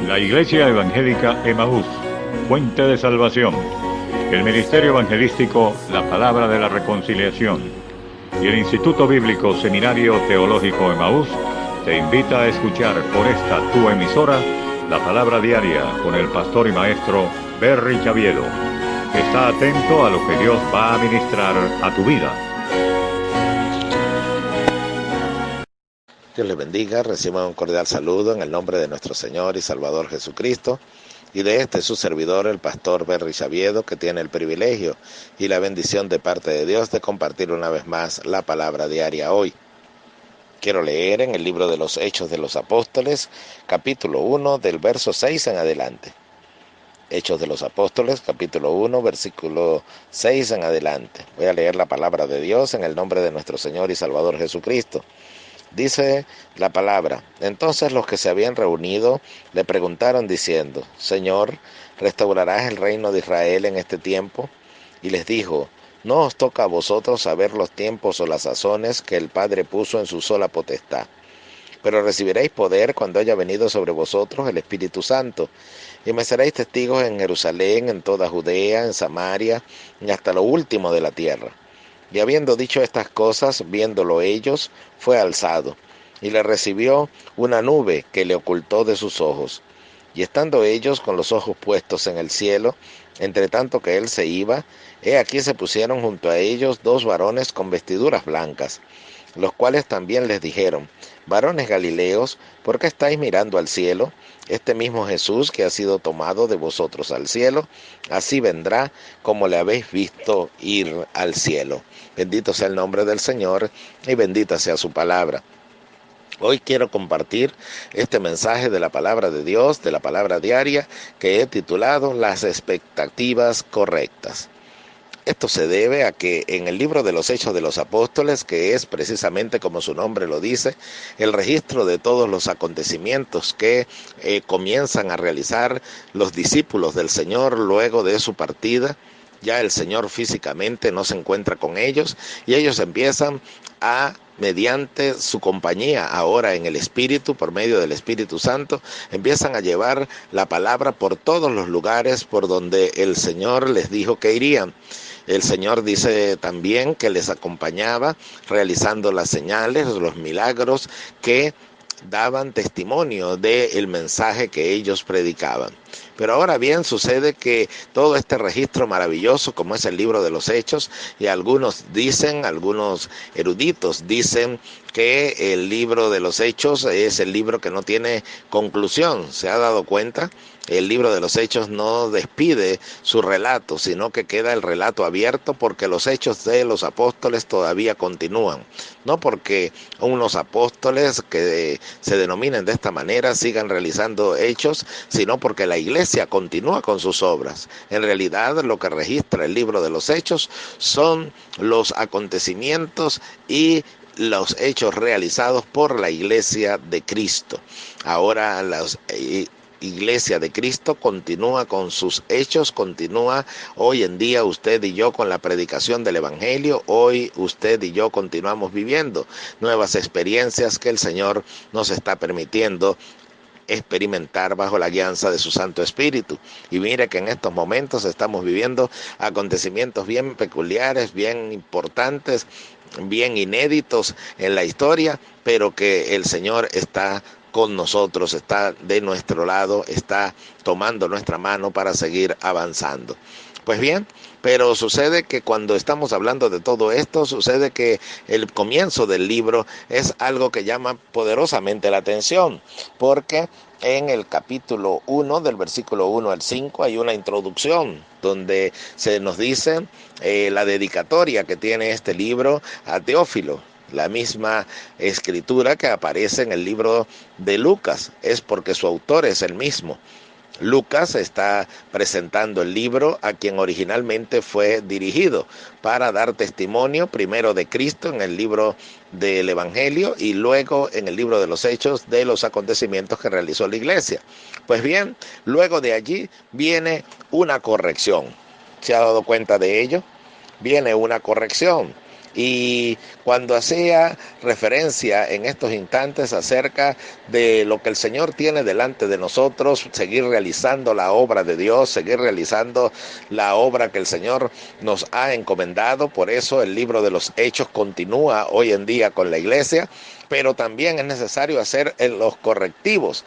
La Iglesia Evangélica Emaús, Fuente de Salvación. El Ministerio Evangelístico La Palabra de la Reconciliación. Y el Instituto Bíblico Seminario Teológico Emaús te invita a escuchar por esta tu emisora la Palabra Diaria con el pastor y maestro Berry Chaviedo. Está atento a lo que Dios va a ministrar a tu vida. Dios les bendiga, reciban un cordial saludo en el nombre de nuestro Señor y Salvador Jesucristo y de su servidor, el pastor Berry Chaviedo, que tiene el privilegio y la bendición de parte de Dios de compartir una vez más la palabra diaria hoy. Quiero leer en el libro de los Hechos de los Apóstoles, capítulo 1, del verso 6 en adelante. Hechos de los Apóstoles, capítulo 1, versículo 6 en adelante. Voy a leer la palabra de Dios en el nombre de nuestro Señor y Salvador Jesucristo. Dice la palabra: entonces los que se habían reunido le preguntaron diciendo: Señor, ¿restaurarás el reino de Israel en este tiempo? Y les dijo: no os toca a vosotros saber los tiempos o las sazones que el Padre puso en su sola potestad. Pero recibiréis poder cuando haya venido sobre vosotros el Espíritu Santo, y me seréis testigos en Jerusalén, en toda Judea, en Samaria, y hasta lo último de la tierra. Y habiendo dicho estas cosas, viéndolo ellos, fue alzado, y le recibió una nube que le ocultó de sus ojos. Y estando ellos con los ojos puestos en el cielo, entre tanto que él se iba, he aquí se pusieron junto a ellos dos varones con vestiduras blancas, los cuales también les dijeron: varones Galileos, ¿por qué estáis mirando al cielo? Este mismo Jesús que ha sido tomado de vosotros al cielo, así vendrá como le habéis visto ir al cielo. Bendito sea el nombre del Señor y bendita sea su palabra. Hoy quiero compartir este mensaje de la palabra de Dios, de la palabra diaria, que he titulado Las expectativas correctas. Esto se debe a que en el libro de los Hechos de los Apóstoles, que es precisamente como su nombre lo dice, el registro de todos los acontecimientos que comienzan a realizar los discípulos del Señor luego de su partida. Ya el Señor físicamente no se encuentra con ellos y ellos empiezan a, mediante su compañía ahora en el Espíritu, por medio del Espíritu Santo, empiezan a llevar la palabra por todos los lugares por donde el Señor les dijo que irían. El Señor dice también que les acompañaba realizando las señales, los milagros que daban testimonio del mensaje que ellos predicaban. Pero ahora bien, sucede que todo este registro maravilloso, como es el libro de los Hechos, y algunos eruditos dicen que el libro de los Hechos es el libro que no tiene conclusión. ¿Se ha dado cuenta? El libro de los Hechos no despide su relato, sino que queda el relato abierto porque los hechos de los apóstoles todavía continúan. No porque unos apóstoles que se denominen de esta manera sigan realizando hechos, sino porque la iglesia continúa con sus obras. En realidad, lo que registra el libro de los Hechos son los acontecimientos y los hechos realizados por la iglesia de Cristo. Ahora las Iglesia de Cristo continúa con sus hechos, continúa hoy en día usted y yo con la predicación del Evangelio. Hoy usted y yo continuamos viviendo nuevas experiencias que el Señor nos está permitiendo experimentar bajo la guianza de su Santo Espíritu. Y mire que en estos momentos estamos viviendo acontecimientos bien peculiares, bien importantes, bien inéditos en la historia, pero que el Señor está con nosotros, está de nuestro lado, está tomando nuestra mano para seguir avanzando. Pues bien, pero sucede que cuando estamos hablando de todo esto, sucede que el comienzo del libro es algo que llama poderosamente la atención, porque en el capítulo 1, del versículo 1 al 5, hay una introducción donde se nos dice la dedicatoria que tiene este libro a Teófilo. La misma escritura que aparece en el libro de Lucas, es porque su autor es el mismo. Lucas está presentando el libro a quien originalmente fue dirigido para dar testimonio primero de Cristo en el libro del Evangelio y luego en el libro de los Hechos de los acontecimientos que realizó la iglesia. Pues bien, luego de allí viene una corrección. ¿Se ha dado cuenta de ello? Viene una corrección. Y cuando hacía referencia en estos instantes acerca de lo que el Señor tiene delante de nosotros, seguir realizando la obra de Dios, seguir realizando la obra que el Señor nos ha encomendado. Por eso el libro de los Hechos continúa hoy en día con la iglesia, pero también es necesario hacer los correctivos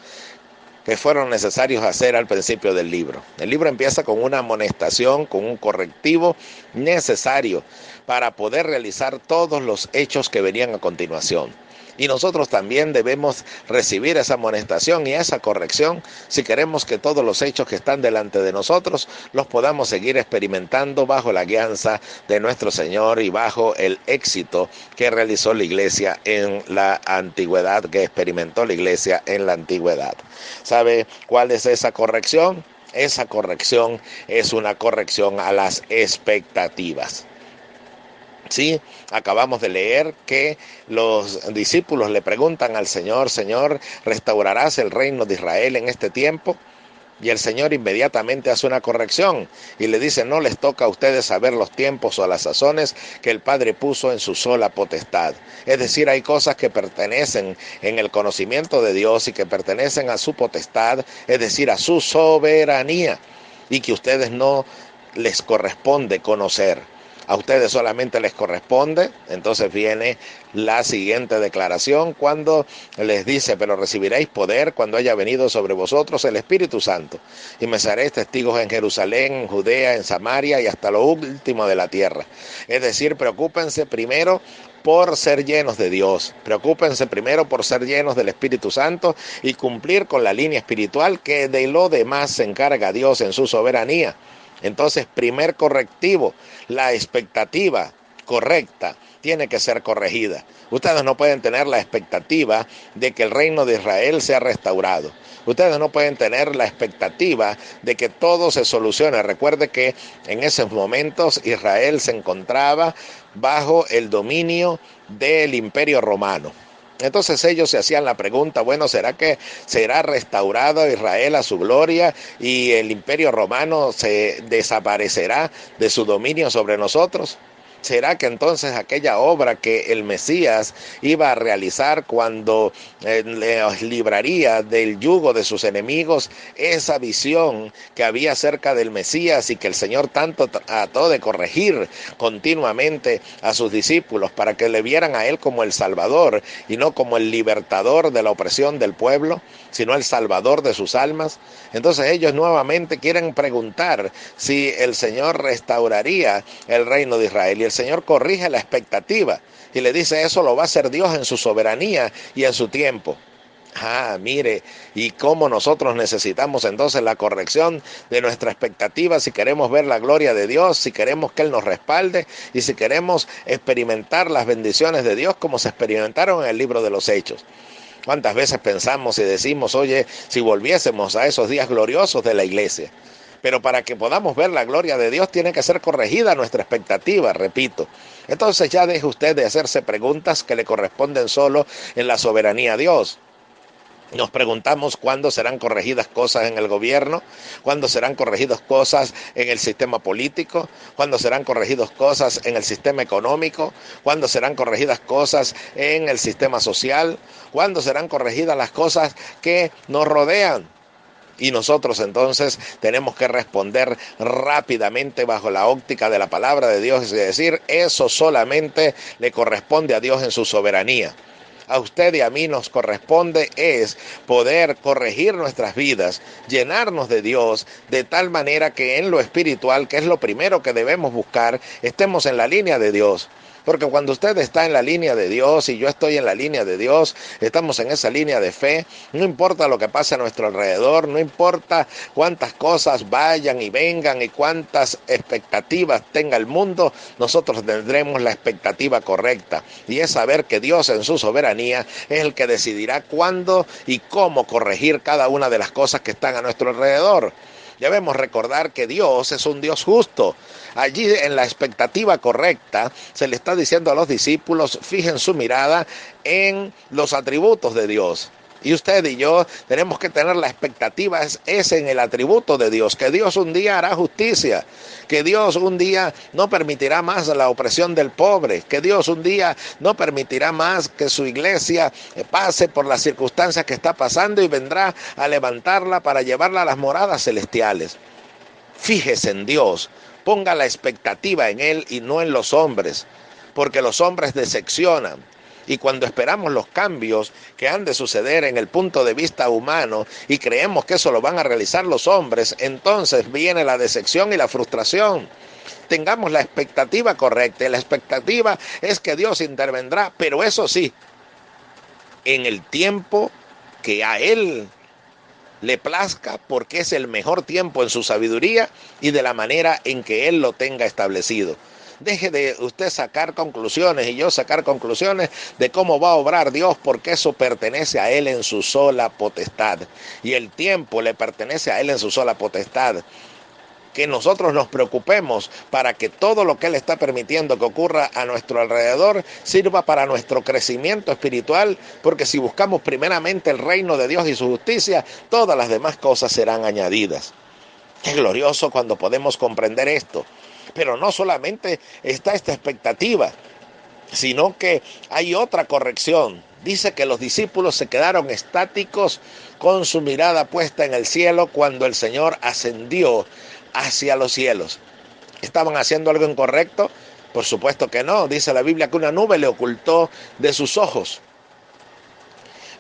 que fueron necesarios hacer al principio del libro. El libro empieza con una amonestación, con un correctivo necesario para poder realizar todos los hechos que venían a continuación. Y nosotros también debemos recibir esa amonestación y esa corrección si queremos que todos los hechos que están delante de nosotros los podamos seguir experimentando bajo la guianza de nuestro Señor y bajo el éxito que realizó la iglesia en la antigüedad, que experimentó la iglesia en la antigüedad. ¿Sabe cuál es esa corrección? Esa corrección es una corrección a las expectativas. Sí, acabamos de leer que los discípulos le preguntan al Señor: Señor, ¿restaurarás el reino de Israel en este tiempo? Y el Señor inmediatamente hace una corrección y le dice: no les toca a ustedes saber los tiempos o las sazones que el Padre puso en su sola potestad. Es decir, hay cosas que pertenecen en el conocimiento de Dios y que pertenecen a su potestad, es decir, a su soberanía, y que a ustedes no les corresponde conocer. A ustedes solamente les corresponde. Entonces viene la siguiente declaración cuando les dice: pero recibiréis poder cuando haya venido sobre vosotros el Espíritu Santo, y me seréis testigos en Jerusalén, en Judea, en Samaria y hasta lo último de la tierra. Es decir, preocúpense primero por ser llenos de Dios, preocúpense primero por ser llenos del Espíritu Santo y cumplir con la línea espiritual, que de lo demás se encarga Dios en su soberanía. Entonces, primer correctivo, la expectativa correcta tiene que ser corregida. Ustedes no pueden tener la expectativa de que el reino de Israel sea restaurado. Ustedes no pueden tener la expectativa de que todo se solucione. Recuerde que en esos momentos Israel se encontraba bajo el dominio del Imperio Romano. Entonces ellos se hacían la pregunta: bueno, ¿será que será restaurado Israel a su gloria y el Imperio Romano se desaparecerá de su dominio sobre nosotros? ¿Será que entonces aquella obra que el Mesías iba a realizar cuando les libraría del yugo de sus enemigos, esa visión que había acerca del Mesías y que el Señor tanto trató de corregir continuamente a sus discípulos para que le vieran a Él como el Salvador y no como el libertador de la opresión del pueblo, sino el Salvador de sus almas? Entonces ellos nuevamente quieren preguntar si el Señor restauraría el reino de Israel, y el Señor corrige la expectativa y le dice: eso lo va a hacer Dios en su soberanía y en su tiempo. Mire, y cómo nosotros necesitamos entonces la corrección de nuestra expectativa si queremos ver la gloria de Dios, si queremos que Él nos respalde y si queremos experimentar las bendiciones de Dios como se experimentaron en el libro de los Hechos. ¿Cuántas veces pensamos y decimos: oye, si volviésemos a esos días gloriosos de la iglesia? Pero para que podamos ver la gloria de Dios tiene que ser corregida nuestra expectativa, repito. Entonces ya deje usted de hacerse preguntas que le corresponden solo en la soberanía a Dios. Nos preguntamos cuándo serán corregidas cosas en el gobierno, cuándo serán corregidas cosas en el sistema político, cuándo serán corregidas cosas en el sistema económico, cuándo serán corregidas cosas en el sistema social, cuándo serán corregidas las cosas que nos rodean. Y nosotros entonces tenemos que responder rápidamente bajo la óptica de la palabra de Dios, es decir, eso solamente le corresponde a Dios en su soberanía. A usted y a mí nos corresponde es poder corregir nuestras vidas, llenarnos de Dios, de tal manera que en lo espiritual, que es lo primero que debemos buscar, estemos en la línea de Dios. Porque cuando usted está en la línea de Dios y yo estoy en la línea de Dios, estamos en esa línea de fe, no importa lo que pase a nuestro alrededor, no importa cuántas cosas vayan y vengan y cuántas expectativas tenga el mundo, nosotros tendremos la expectativa correcta, y es saber que Dios en su soberanía es el que decidirá cuándo y cómo corregir cada una de las cosas que están a nuestro alrededor. Debemos recordar que Dios es un Dios justo. Allí en la expectativa correcta se le está diciendo a los discípulos: fijen su mirada en los atributos de Dios. Y usted y yo tenemos que tener la expectativa es en el atributo de Dios, que Dios un día hará justicia, que Dios un día no permitirá más la opresión del pobre, que Dios un día no permitirá más que su iglesia pase por las circunstancias que está pasando y vendrá a levantarla para llevarla a las moradas celestiales. Fíjese en Dios, ponga la expectativa en Él y no en los hombres, porque los hombres decepcionan. Y cuando esperamos los cambios que han de suceder en el punto de vista humano y creemos que eso lo van a realizar los hombres, entonces viene la decepción y la frustración. Tengamos la expectativa correcta. La expectativa es que Dios intervendrá, pero eso sí, en el tiempo que a Él le plazca, porque es el mejor tiempo en su sabiduría y de la manera en que Él lo tenga establecido. Deje de usted sacar conclusiones y yo sacar conclusiones de cómo va a obrar Dios, porque eso pertenece a Él en su sola potestad. Y el tiempo le pertenece a Él en su sola potestad. Que nosotros nos preocupemos para que todo lo que Él está permitiendo que ocurra a nuestro alrededor sirva para nuestro crecimiento espiritual, porque si buscamos primeramente el reino de Dios y su justicia, todas las demás cosas serán añadidas. Qué glorioso cuando podemos comprender esto. Pero no solamente está esta expectativa, sino que hay otra corrección. Dice que los discípulos se quedaron estáticos con su mirada puesta en el cielo cuando el Señor ascendió hacia los cielos. ¿Estaban haciendo algo incorrecto? Por supuesto que no. Dice la Biblia que una nube le ocultó de sus ojos.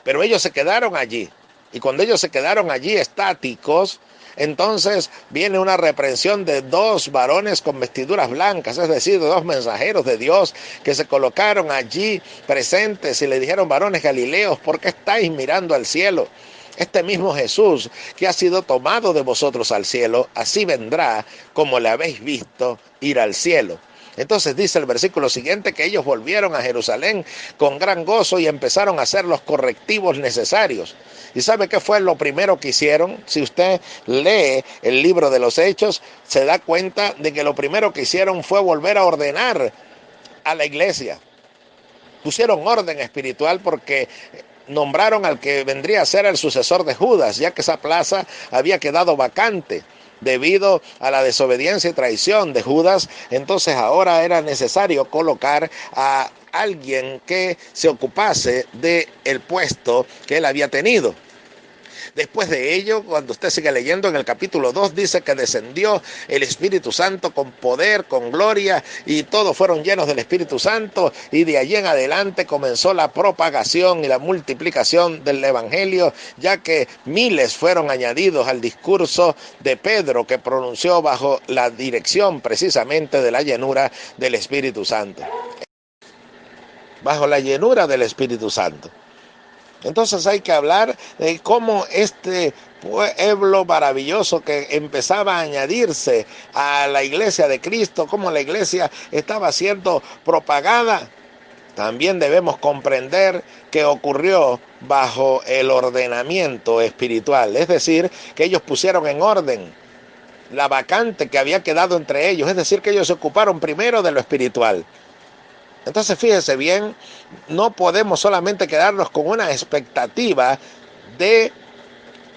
Pero ellos se quedaron allí. Y cuando ellos se quedaron allí estáticos, entonces viene una reprensión de dos varones con vestiduras blancas, es decir, de dos mensajeros de Dios que se colocaron allí presentes y le dijeron: varones galileos, ¿por qué estáis mirando al cielo? Este mismo Jesús que ha sido tomado de vosotros al cielo, así vendrá como le habéis visto ir al cielo. Entonces dice el versículo siguiente que ellos volvieron a Jerusalén con gran gozo y empezaron a hacer los correctivos necesarios. ¿Y sabe qué fue lo primero que hicieron? Si usted lee el libro de los Hechos, se da cuenta de que lo primero que hicieron fue volver a ordenar a la iglesia. Pusieron orden espiritual porque nombraron al que vendría a ser el sucesor de Judas, ya que esa plaza había quedado vacante debido a la desobediencia y traición de Judas. Entonces ahora era necesario colocar a alguien que se ocupase del puesto que él había tenido. Después de ello, cuando usted sigue leyendo en el capítulo 2, dice que descendió el Espíritu Santo con poder, con gloria, y todos fueron llenos del Espíritu Santo, y de allí en adelante comenzó la propagación y la multiplicación del Evangelio, ya que miles fueron añadidos al discurso de Pedro, que pronunció bajo la dirección precisamente de la llenura del Espíritu Santo. Bajo la llenura del Espíritu Santo. Entonces hay que hablar de cómo este pueblo maravilloso que empezaba a añadirse a la iglesia de Cristo, cómo la iglesia estaba siendo propagada. También debemos comprender que ocurrió bajo el ordenamiento espiritual, es decir, que ellos pusieron en orden la vacante que había quedado entre ellos, es decir, que ellos se ocuparon primero de lo espiritual. Entonces fíjese bien, no podemos solamente quedarnos con una expectativa de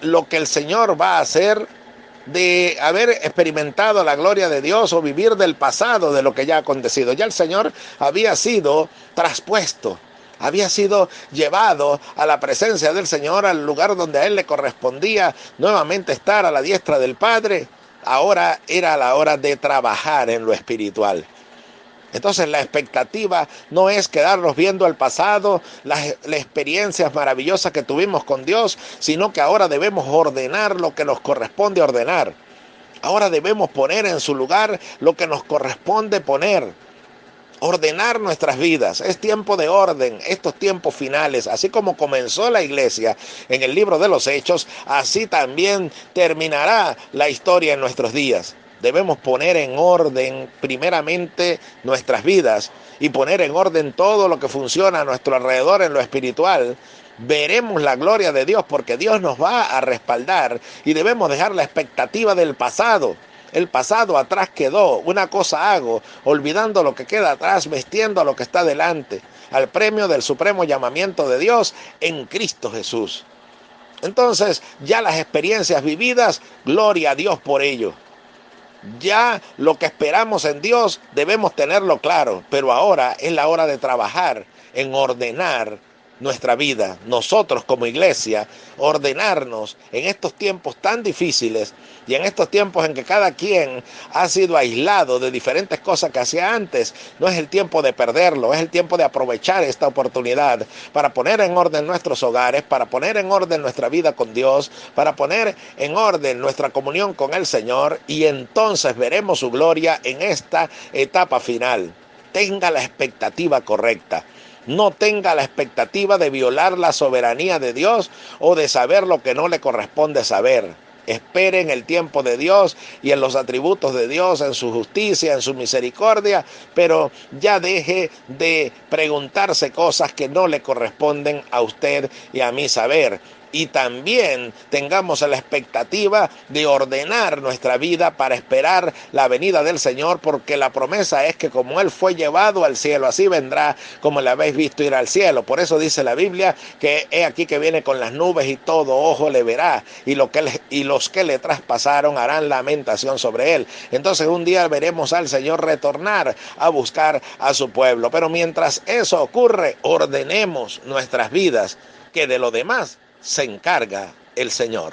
lo que el Señor va a hacer, de haber experimentado la gloria de Dios o vivir del pasado de lo que ya ha acontecido. Ya el Señor había sido traspuesto, había sido llevado a la presencia del Señor, al lugar donde a Él le correspondía nuevamente estar a la diestra del Padre. Ahora era la hora de trabajar en lo espiritual. Entonces la expectativa no es quedarnos viendo el pasado, las experiencias maravillosas que tuvimos con Dios, sino que ahora debemos ordenar lo que nos corresponde ordenar. Ahora debemos poner en su lugar lo que nos corresponde poner. Ordenar nuestras vidas. Es tiempo de orden, estos tiempos finales. Así como comenzó la iglesia en el libro de los Hechos, así también terminará la historia en nuestros días. Debemos poner en orden primeramente nuestras vidas y poner en orden todo lo que funciona a nuestro alrededor en lo espiritual. Veremos la gloria de Dios porque Dios nos va a respaldar y debemos dejar la expectativa del pasado. El pasado atrás quedó, una cosa hago, olvidando lo que queda atrás, vestiendo a lo que está delante, al premio del supremo llamamiento de Dios en Cristo Jesús. Entonces, ya las experiencias vividas, gloria a Dios por ello. Ya lo que esperamos en Dios debemos tenerlo claro, pero ahora es la hora de trabajar en ordenar nuestra vida, nosotros como iglesia, ordenarnos en estos tiempos tan difíciles y en estos tiempos en que cada quien ha sido aislado de diferentes cosas que hacía antes. No es el tiempo de perderlo, es el tiempo de aprovechar esta oportunidad para poner en orden nuestros hogares, para poner en orden nuestra vida con Dios, para poner en orden nuestra comunión con el Señor, y entonces veremos su gloria en esta etapa final. Tenga la expectativa correcta. No tenga la expectativa de violar la soberanía de Dios o de saber lo que no le corresponde saber. Espere en el tiempo de Dios y en los atributos de Dios, en su justicia, en su misericordia, pero ya deje de preguntarse cosas que no le corresponden a usted y a mí saber. Y también tengamos la expectativa de ordenar nuestra vida para esperar la venida del Señor, porque la promesa es que como Él fue llevado al cielo, así vendrá como le habéis visto ir al cielo. Por eso dice la Biblia que he aquí que viene con las nubes y todo ojo le verá, y los que le traspasaron harán lamentación sobre Él. Entonces un día veremos al Señor retornar a buscar a su pueblo. Pero mientras eso ocurre, ordenemos nuestras vidas, que de lo demás se encarga el Señor.